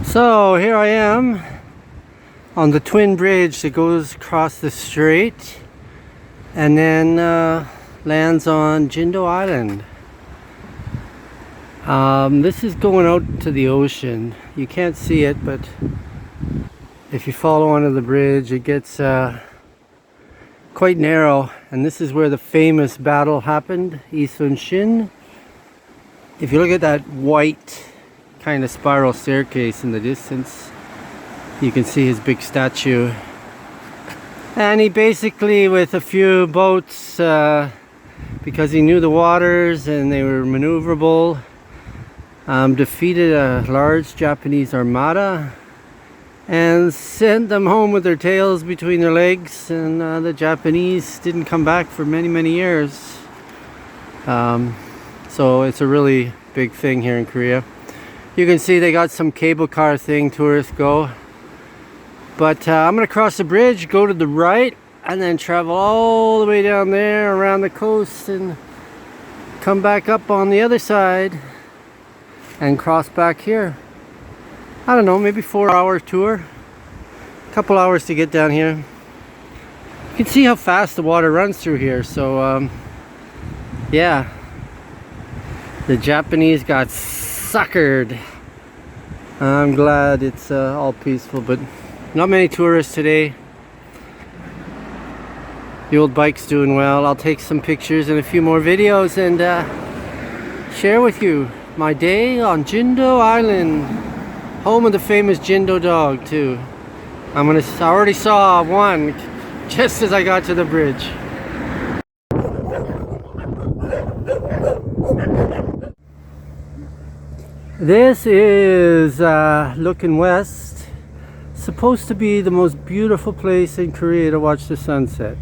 So here I am on the twin bridge that goes across the strait and then lands on Jindo Island. This is going out to the ocean. You can't see it, but if you follow under the bridge it gets quite narrow, and this is where the famous battle happened, Isun Shin. If you look at that white kind of spiral staircase in the distance, you can see his big statue. And he basically, with a few boats, because he knew the waters and they were maneuverable, defeated a large Japanese armada and sent them home with their tails between their legs, and the Japanese didn't come back for many years. So it's a really big thing here in Korea. You can see they got some cable car thing, tourists go. But I'm gonna cross the bridge, go to the right, and then travel all the way down there around the coast and come back up on the other side and cross back here. I don't know, maybe 4-hour tour. A couple hours to get down here. You can see how fast the water runs through here. So yeah, the Japanese got suckered. I'm glad it's all peaceful, but not many tourists today. The old bike's doing well. I'll take some pictures and a few more videos and share with you my day on Jindo Island, home of the famous Jindo dog too. I already saw one just as I got to the bridge. This is looking west. Supposed to be the most beautiful place in Korea to watch the sunset.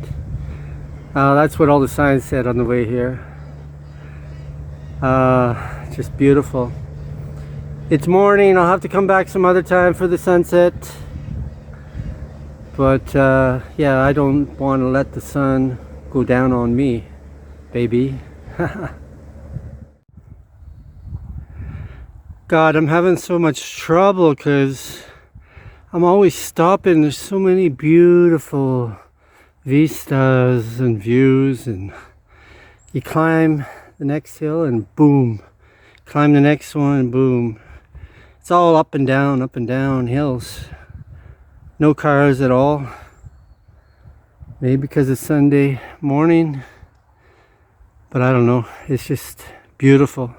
That's what all the signs said on the way here. Just beautiful. It's morning. I'll have to come back some other time for the sunset. But yeah, I don't want to let the sun go down on me, baby. God, I'm having so much trouble because I'm always stopping. There's so many beautiful vistas and views, and you climb the next hill and boom, climb the next one and boom. It's all up and down hills. No cars at all. Maybe because it's Sunday morning, but I don't know. It's just beautiful.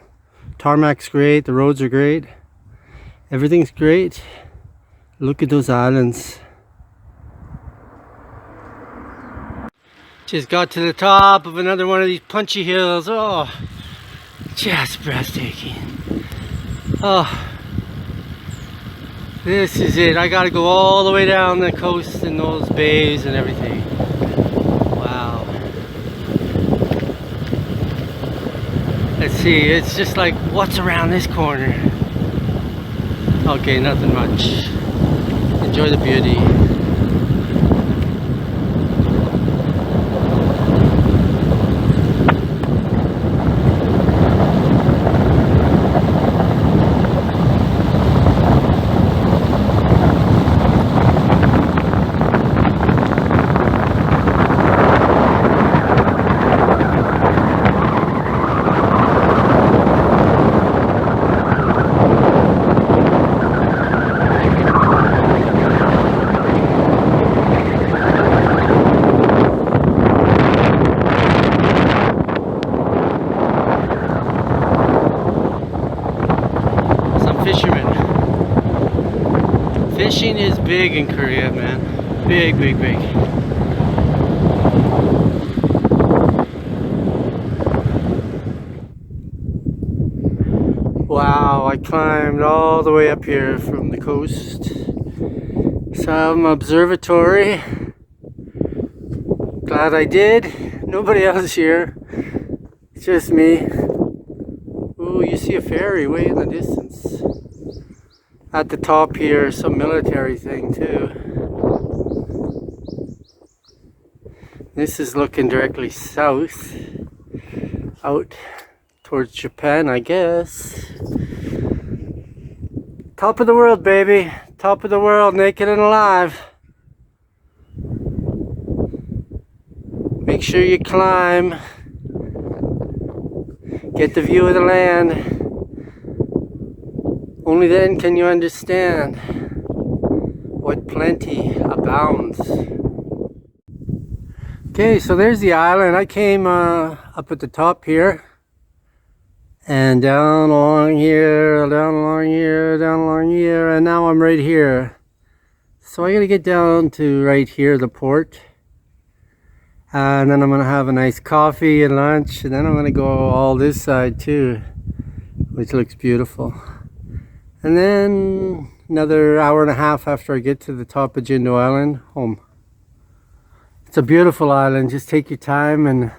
Tarmac's great, the roads are great, everything's great. Look at those islands. Just got to the top of another one of these punchy hills. Oh, just breathtaking. Oh, this is it. I gotta go all the way down the coast and those bays and everything. Wow. Let's see, it's just like, what's around this corner? Okay, nothing much. Enjoy the beauty. Fishing is big in Korea, man. Big. Wow, I climbed all the way up here from the coast. Some observatory. Glad I did. Nobody else here. It's just me. Ooh, you see a ferry way in the distance. At the top here, some military thing too. This is looking directly south, out towards Japan, I guess. Top of the world, baby. Top of the world, naked and alive. Make sure you climb. Get the view of the land. Only then can you understand what plenty abounds. Okay, so there's the island. I came up at the top here. And down along here, down along here, down along here, and now I'm right here. So I gotta get down to right here, the port. And then I'm gonna have a nice coffee and lunch, and then I'm gonna go all this side too, which looks beautiful. And then another hour and a half after I get to the top of Jindo Island, home. It's a beautiful island, just take your time, and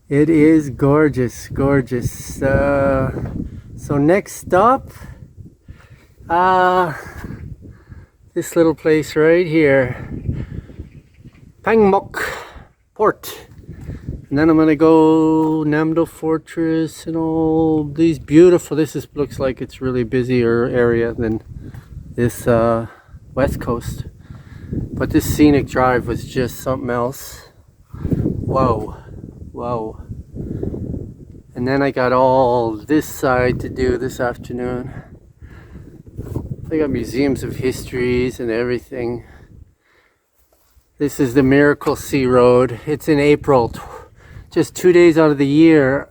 it is gorgeous, gorgeous. So next stop, this little place right here, Pangmok Port. And then I'm gonna go Namdo Fortress and all these beautiful, looks like it's really busier area than this west coast. But this scenic drive was just something else. Whoa. Whoa. And then I got all this side to do this afternoon. They got museums of histories and everything. This is the Miracle Sea Road. It's in April, just 2 days out of the year.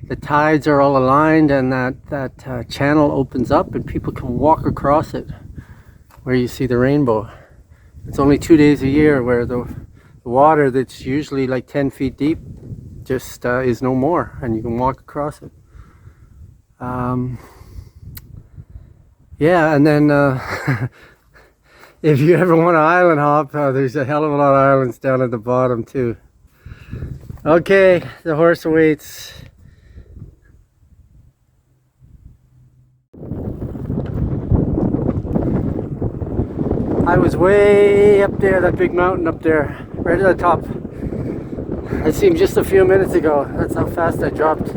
The tides are all aligned, and that channel opens up and people can walk across it where you see the rainbow. It's only 2 days a year where the water that's usually like 10 feet deep just is no more, and you can walk across it. Yeah, and then if you ever want to island hop, there's a hell of a lot of islands down at the bottom too. Okay, the horse awaits. I was way up there, that big mountain up there, right at the top. It seemed just a few minutes ago. That's how fast I dropped.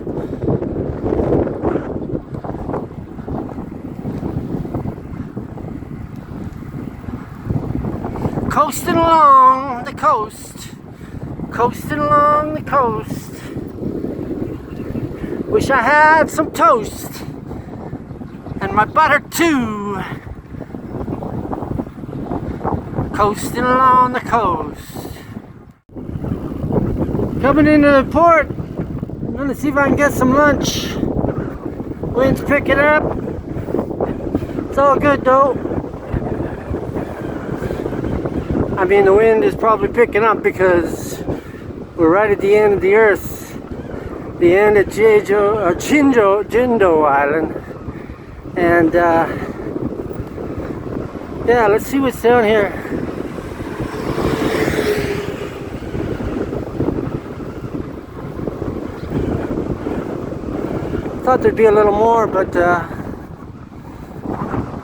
Coasting along the coast. Coasting along the coast. Wish I had some toast. And my butter too. Coasting along the coast. Coming into the port. I'm gonna see if I can get some lunch. Wind's picking up. It's all good though. I mean, the wind is probably picking up because we're right at the end of the earth. The end of Jindo Island. And yeah, let's see what's down here. Thought there'd be a little more, but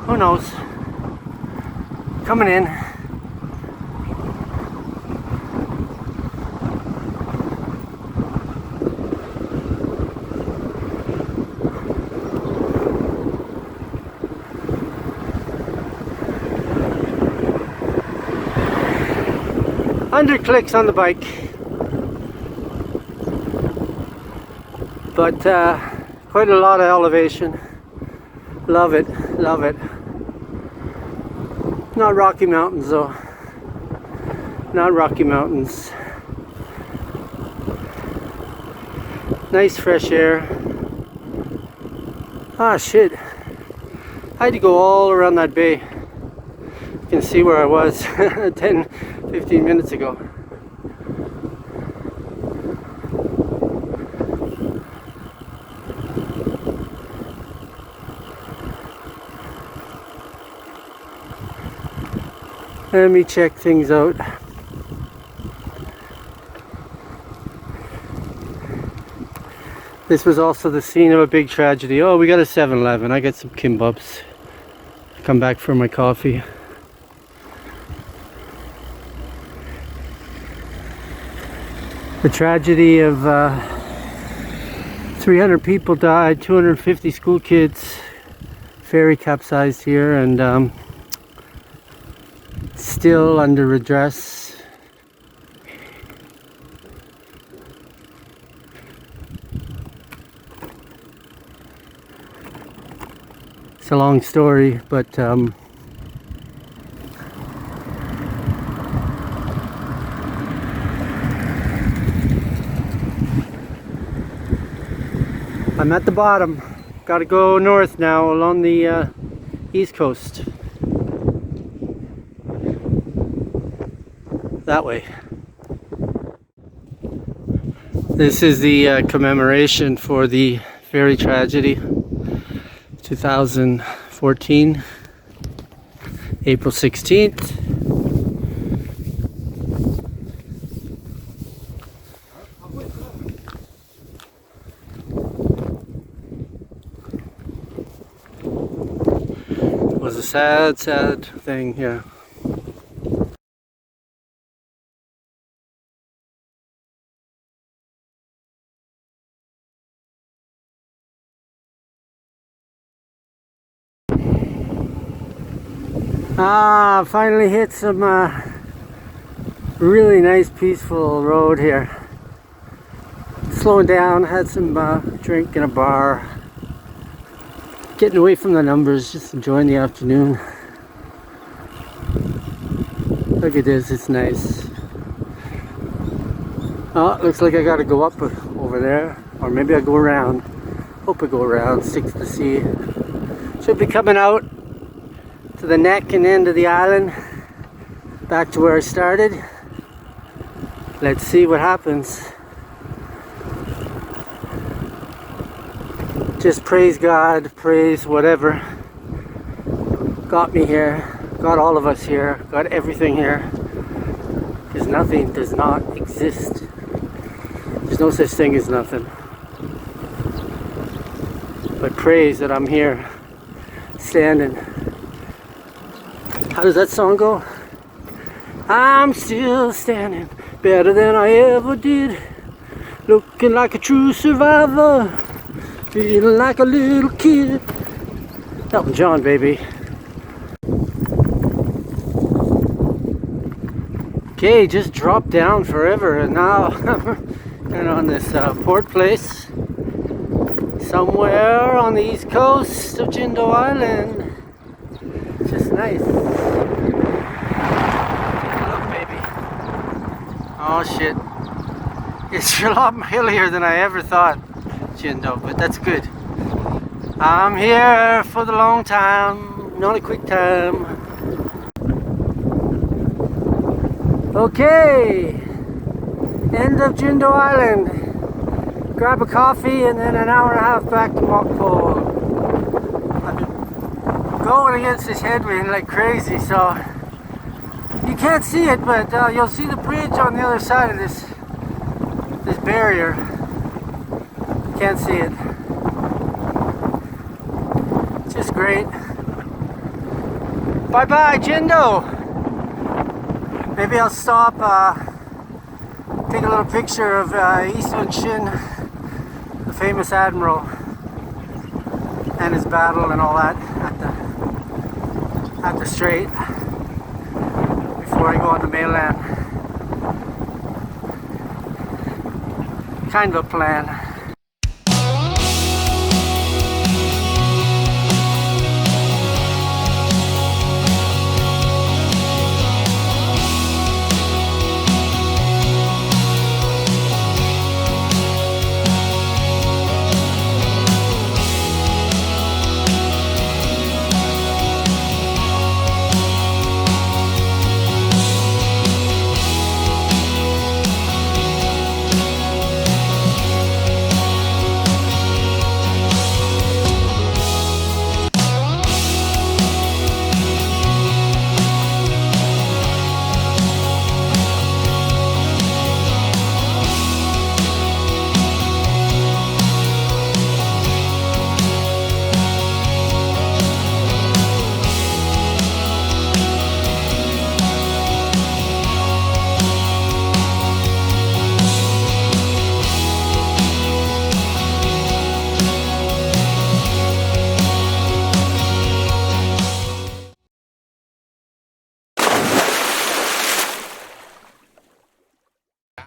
who knows? Coming in. Clicks on the bike, but quite a lot of elevation. Love it, love it. Not Rocky Mountains though. Not Rocky Mountains. Nice fresh air. Ah shit. I had to go all around that bay. You can see where I was 10, 15 minutes ago. Let me check things out. This was also the scene of a big tragedy. Oh, we got a 7-Eleven. I got some kimbops. Come back for my coffee. The tragedy of 300 people died, 250 school kids. Ferry capsized here and still under redress. It's a long story, but I'm at the bottom. Gotta go north now along the east coast. That way. This is the commemoration for the ferry tragedy, 2014, April 16th. It was a sad, sad thing, yeah. Finally hit some really nice peaceful road here. Slowing down, had some drink in a bar. Getting away from the numbers, just enjoying the afternoon. Look at this, it's nice. Oh, looks like I gotta go up over there. Or maybe I go around. Hope I go around, stick to the sea. Should be coming out to the neck and end of the island, back to where I started. Let's see what happens. Just praise God, praise whatever got me here, got all of us here, got everything here, because nothing does not exist. There's no such thing as nothing, but praise that I'm here standing. How does that song go? I'm still standing, better than I ever did, looking like a true survivor, feeling like a little kid. Elton John, baby. Okay, just dropped down forever, and now I'm on this port place somewhere on the east coast of Jindo Island. Just nice. Take a look, baby. Oh shit. It's a lot hillier than I ever thought, Jindo, but that's good. I'm here for the long time, not a quick time. Okay, end of Jindo Island. Grab a coffee and then an hour and a half back to Mokpo. I've been going against this headwind like crazy, so you can't see it, but you'll see the bridge on the other side of this barrier. Can't see it. It's just great. Bye bye, Jindo. Maybe I'll stop, take a little picture of Eastman Shin, the famous admiral, and his battle and all that at the strait before I go on the mainland. Kind of a plan.